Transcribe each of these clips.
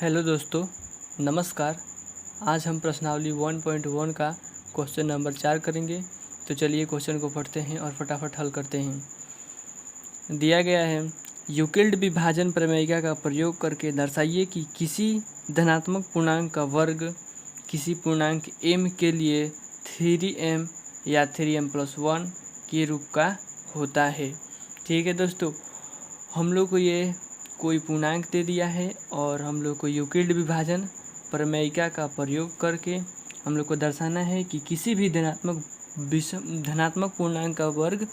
Hello दोस्तों, नमस्कार। आज हम प्रश्नावली 1.1 का क्वेश्चन नंबर 4 करेंगे। तो चलिए क्वेश्चन को पढ़ते हैं और फटाफट हल करते हैं। दिया गया है, यूक्लिड विभाजन प्रमेय का प्रयोग करके दर्शाइए कि किसी धनात्मक पूर्णांक का वर्ग किसी पूर्णांक m के लिए 3m या 3m+1 के रूप का होता है। ठीक है दोस्तों, हम लोग को ये कोई पूर्णांक दे दिया है और हम लोग को यूक्लिड विभाजन प्रमेयिका का प्रयोग करके हम लोग को दर्शाना है कि किसी भी धनात्मक पूर्णांक का वर्ग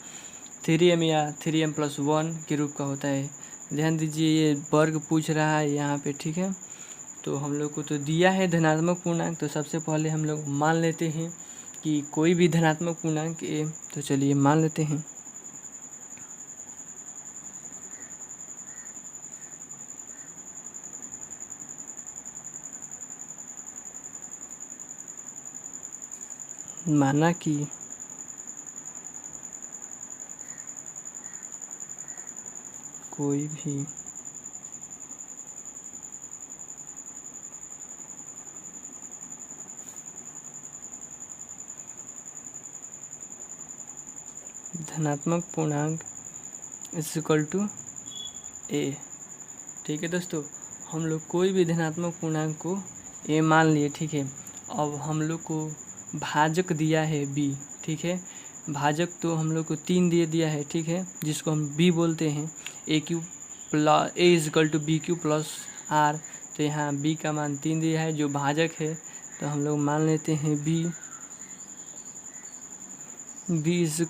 3m या 3m+1 के रूप का होता है। ध्यान दीजिए, ये वर्ग पूछ रहा है यहाँ पे। ठीक है, तो हम लोग को तो दिया है धनात्मक पूर्णांक, तो सबसे पहले हम लोग मान लेते हैं कि कोई भी धनात्मक पूर्णांक है। तो चलिए मान लेते हैं। माना कि कोई भी धनात्मक पूर्णांक = a। ठीक है दोस्तों, हम लोग कोई भी धनात्मक पूर्णांक को a मान लिए। ठीक है, अब हम लोग को भाजक दिया है b। ठीक है, भाजक तो हम लोग को 3 दे दिया है। ठीक है, जिसको हम b बोलते हैं। a = b³ + r। तो यहाँ b का मान 3 दिया है जो भाजक है। तो हम लोग मान लेते हैं b =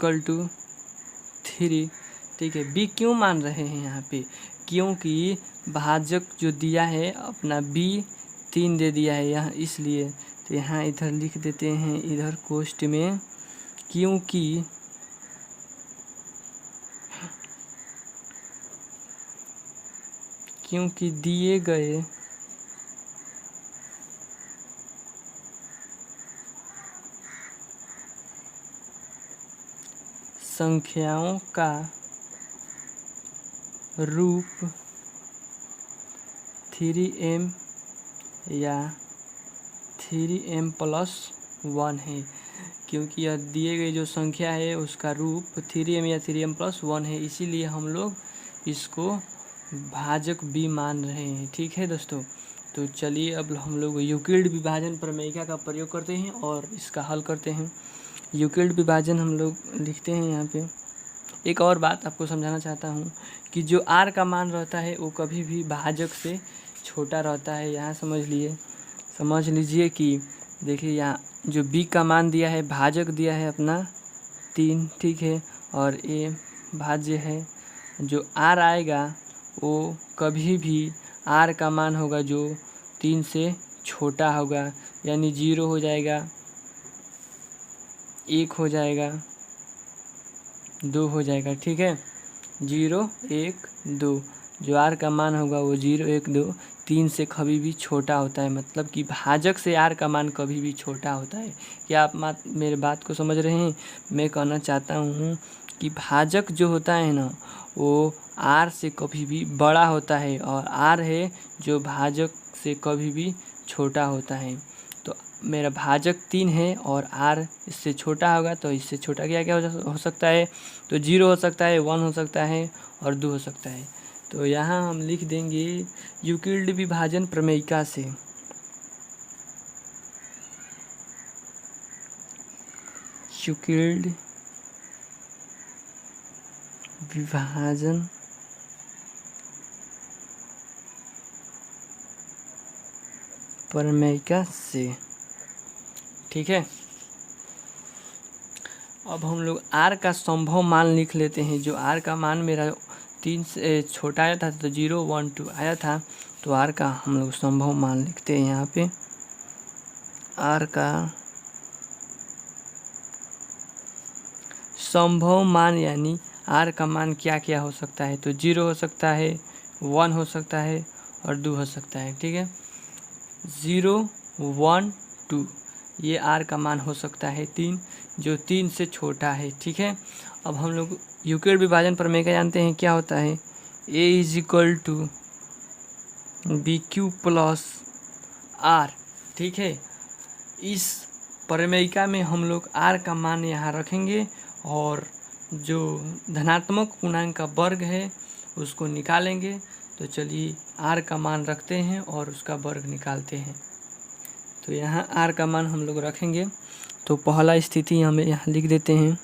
3। ठीक है, b क्यों मान रहे हैं यहाँ पे? क्योंकि भाजक जो दिया है अपना b 3 दे दिया है यहाँ, इसलिए। तो यहाँ इधर लिख देते हैं, इधर कोष्ठ में, क्योंकि दिए गए संख्याओं का रूप 3m या 3m+1 है। क्योंकि यह दिए गए जो संख्या है उसका रूप 3m या 3m+1 है, इसीलिए हम लोग इसको भाजक b मान रहे हैं। ठीक है दोस्तों, तो चलिए अब हम लोग यूक्लिड विभाजन प्रमेयिका का प्रयोग करते हैं और इसका हल करते हैं। यूक्लिड विभाजन हम लोग लिखते हैं यहाँ पे। एक और बात आपको समझाना चाहता हूँ कि जो r का मान रहता है वो कभी भी भाजक से छोटा रहता है। यहाँ समझ लीजिए कि देखिए, यहाँ जो b का मान दिया है, भाजक दिया है अपना 3। ठीक है, और a भाज्य है। जो r आएगा वो कभी भी r का मान होगा जो 3 से छोटा होगा, यानी 0 हो जाएगा, 1 हो जाएगा, 2 हो जाएगा। ठीक है, 0 1 2, जो r का मान होगा वो 0 1 2 3 से कभी भी छोटा होता है। मतलब कि भाजक से r का मान कभी भी छोटा होता है। क्या आप मेरे बात को समझ रहे हैं? मैं कहना चाहता हूँ कि भाजक जो होता है ना, वो r से कभी भी बड़ा होता है, और r है जो भाजक से कभी भी छोटा होता है। तो मेरा भाजक 3 है और r इससे छोटा होगा, तो इससे छोटा क्या क्या हो सकता है? तो 0 हो सकता है, 1 हो सकता है और 2 हो सकता है। तो यहाँ हम लिख देंगे यूक्लिड विभाजन प्रमेयिका से यूक्लिड विभाजन प्रमेयिका से। ठीक है, अब हम लोग r का संभव मान लिख लेते हैं। जो r का मान मेरा 3 से छोटा आया था, तो 0 1 2 आया था, तो r का हम लोग संभव मान लिखते हैं यहाँ पे। r का संभव मान यानी r का मान क्या क्या हो सकता है? तो 0 हो सकता है, 1 हो सकता है और 2 हो सकता है। ठीक है, 0 1 2 ये r का मान हो सकता है 3, जो 3 से छोटा है। ठीक है, अब हम लोग यूक्लिड विभाजन प्रमेय का जानते हैं क्या होता है। a = b q plus r. ठीक है, इस प्रमेयिका में हम लोग आर का मान यहाँ रखेंगे और जो धनात्मक पूर्णांक का वर्ग है उसको निकालेंगे। तो चलिए आर का मान रखते हैं और उसका वर्ग निकालते हैं। तो यहाँ आर का मान हम लोग रखेंगे। तो पहला स्थिति हमें यहाँ लिख देते हैं।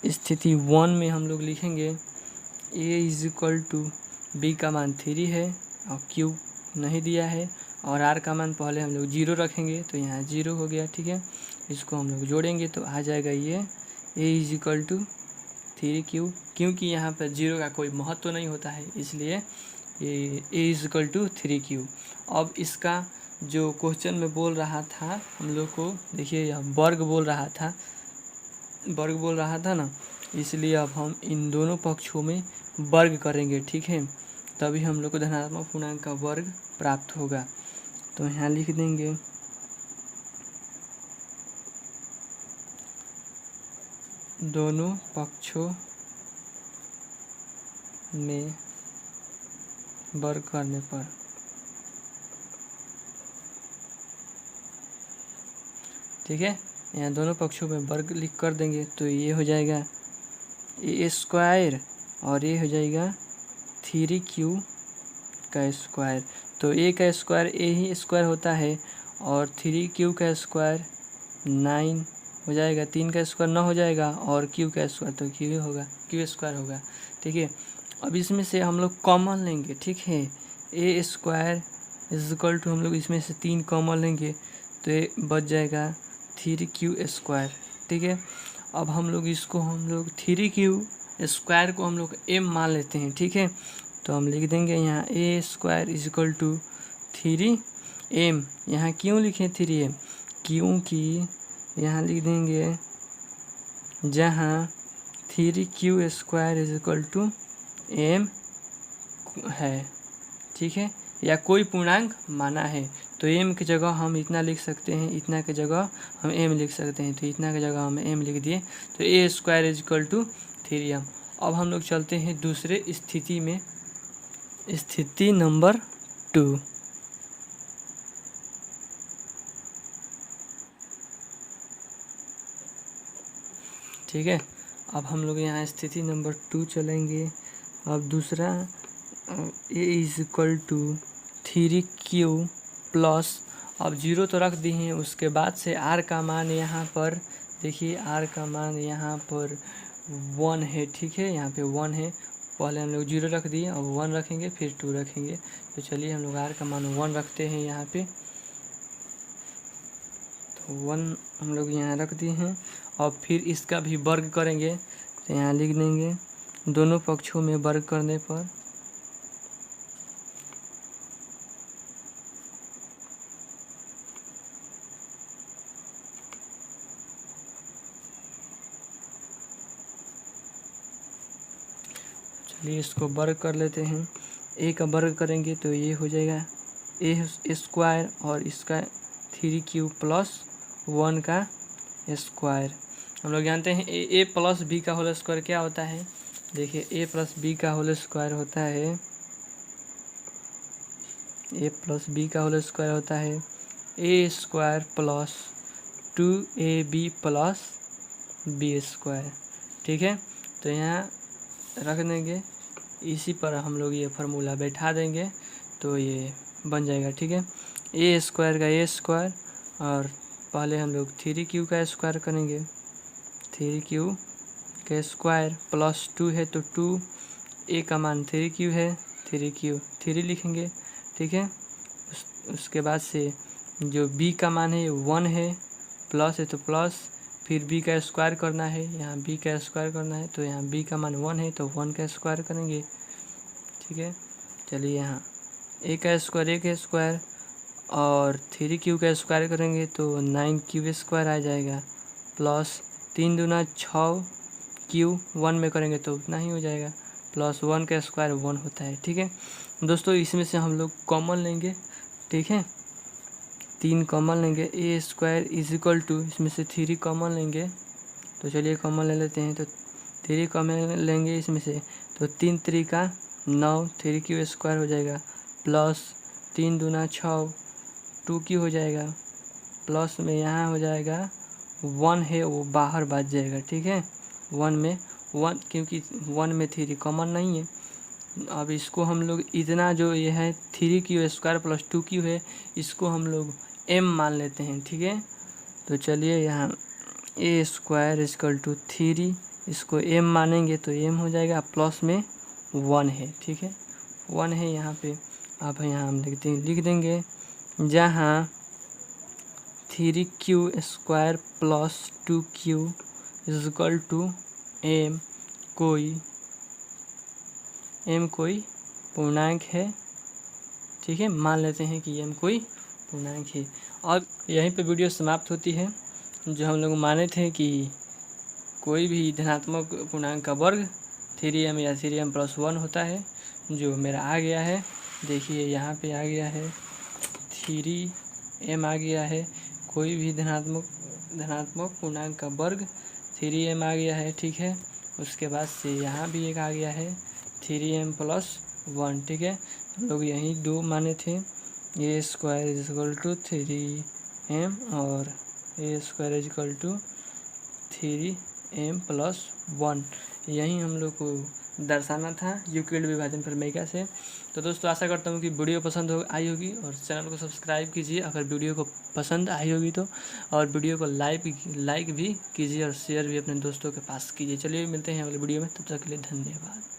स्थिति 1 में हम लोग लिखेंगे a is equal to b का मान 3 है और q नहीं दिया है, और r का मान पहले हम लोग 0 रखेंगे तो यहाँ 0 हो गया। ठीक है, इसको हम लोग जोड़ेंगे तो आ जाएगा ये a is equal to 3q, क्योंकि यहाँ पर 0 का कोई महत्व नहीं होता है इसलिए ये a is equal to 3q। अब इसका जो क्वेश्चन में बोल रहा था हम लोग को, देखिए यह वर्ग बोल रहा था ना, इसलिए अब हम इन दोनों पक्षों में वर्ग करेंगे। ठीक है, तभी हम लोग को धनात्मक पूर्णांक का वर्ग प्राप्त होगा। तो यहाँ लिख देंगे दोनों पक्षों में वर्ग करने पर। ठीक है, यहाँ दोनों पक्षों में वर्ग लिख कर देंगे तो ये हो जाएगा ए स्क्वायर और ये हो जाएगा 3q का स्क्वायर। तो a का स्क्वायर a ही स्क्वायर होता है और 3q का स्क्वायर 9 हो जाएगा। 3 का स्क्वायर 9 हो जाएगा और q का स्क्वायर तो q स्क्वायर होगा। ठीक है, अब इसमें से हम लोग कॉमन लेंगे। ठीक है, a square is equal to हम लोग इसमें से 3 कॉमन लेंगे तो ये बच जाएगा 3q स्क्वायर। ठीक है, अब हम लोग 3q स्क्वायर को हम लोग m मान लेते हैं। ठीक है, तो हम लिख देंगे यहाँ a square is equal to 3m। यहाँ क्यों लिखें 3m? क्योंकि यहाँ लिख देंगे जहाँ 3q square is equal to m है। ठीक है, या कोई पूर्णांक माना है तो m की जगह हम इतना लिख सकते हैं, इतना की जगह हम m लिख सकते हैं। तो इतना की जगह हम m लिख दिए तो a square is equal to 3m। अब हम लोग चलते हैं दूसरे स्थिति में, स्थिति नंबर 2। ठीक है, अब हम लोग यहाँ स्थिति नंबर 2 चलेंगे। अब दूसरा a is equal to 3q plus, अब 0 तो रख दिए हैं, उसके बाद से r का मान यहाँ पर देखिए, r का मान यहाँ पर 1 है। ठीक है, यहाँ पे 1 है, पहले हम लोग 0 रख दिए, अब 1 रखेंगे फिर 2 रखेंगे। तो चलिए हम लोग r का मान 1 रखते हैं यहाँ पे। तो 1 हम लोग यहाँ रख दिए हैं और फिर इसका भी वर्ग करेंगे। तो यहाँ लिख देंगे दोनों पक्षों में वर्ग करने पर चलिए इसको वर्ग कर लेते हैं। a का वर्ग करेंगे तो ये हो जाएगा a स्क्वायर और इसका 3q प्लस 1 का स्क्वायर। हम लोग जानते हैं a प्लस बी का होल स्क्वायर क्या होता है। देखिए a प्लस बी का होल स्क्वायर होता है, a प्लस बी का होल स्क्वायर होता है a square plus 2ab plus b square. ठीक है, तो यहाँ रख देंगे, इसी पर हम लोग ये फार्मूला बैठा देंगे तो ये बन जाएगा। ठीक है, a स्क्वायर का a स्क्वायर और पहले हम लोग 3q का स्क्वायर करेंगे, 3q का स्क्वायर प्लस 2 है तो 2, a का मान 3q है, 3q 3 लिखेंगे। ठीक है, उसके बाद से जो b का मान है 1 है, प्लस है तो प्लस, फिर b का स्क्वायर करना है, यहाँ b का स्क्वायर करना है तो यहाँ b का मान 1 है तो 1 का स्क्वायर करेंगे। ठीक है, चलिए यहाँ a का स्क्वायर और 3q का स्क्वायर करेंगे तो 9q स्क्वायर आ जाएगा, प्लस 3 दूना 6, q 1 में करेंगे तो उतना ही हो जाएगा, प्लस 1 का स्क्वायर 1 होता है। ठीक है दोस्तों, इसमें से हम लोग कॉमन लेंगे। ठीक है, 3 कॉमन लेंगे, a square is equal to, इसमें से 3 कॉमन लेंगे तो चलिए कॉमन ले लेते हैं। तो 3 कॉमन लेंगे इसमें से, तो 3 3 का 9, 3 क्यू स्क्वायर हो जाएगा, प्लस 3 दूना 6, 2 क्यू हो जाएगा, प्लस में यहाँ हो जाएगा 1 है वो बाहर बच जाएगा, ठीक है। 1 में 1, क्योंकि 1 में 3 कॉमन नहीं है। अब इसको हम लोग इतना जो ये है 3 क्यू स्क्वायर प्लस 2 क्यू है, इसको हम लोग m मान लेते हैं, ठीक है। तो चलिए यहाँ a स्क्वायर इजकल टू 3, इसको m मानेंगे तो m हो जाएगा, प्लस में 1 है, ठीक है, 1 है यहाँ पे। अब यहाँ हम लिख देंगे जहाँ 3 q square plus 2 q is equal to m कोई पूर्णांक है, ठीक है। मान लेते हैं कि m कोई पूर्णांक है। और यहीं पे वीडियो समाप्त होती है। जो हम लोग माने थे कि कोई भी धनात्मक पूर्णांक का वर्ग 3m या 3m प्लस 1 होता है, जो मेरा आ गया है। देखिए यहाँ पे आ गया है 3m आ गया है, कोई भी धनात्मक पूर्णांक का वर्ग 3m आ गया है, ठीक है। उसके बाद से यहाँ भी एक आ गया है 3m प्लस 1, ठीक है। हम लोग यहीं 2 माने थे, a square is equal to 3m और a square is equal to 3m plus 1, यही हम लोग को दर्शाना था यूक्लिड विभाजन प्रमेय से। तो दोस्तों आशा करता हूँ कि वीडियो पसंद आई होगी, और चैनल को सब्सक्राइब कीजिए अगर वीडियो को पसंद आई होगी तो, और वीडियो को लाइक भी कीजिए और शेयर भी अपने दोस्तों के पास कीजिए। चलिए मिलते हैं अगले वीडियो में, तब तक के लिए धन्यवाद।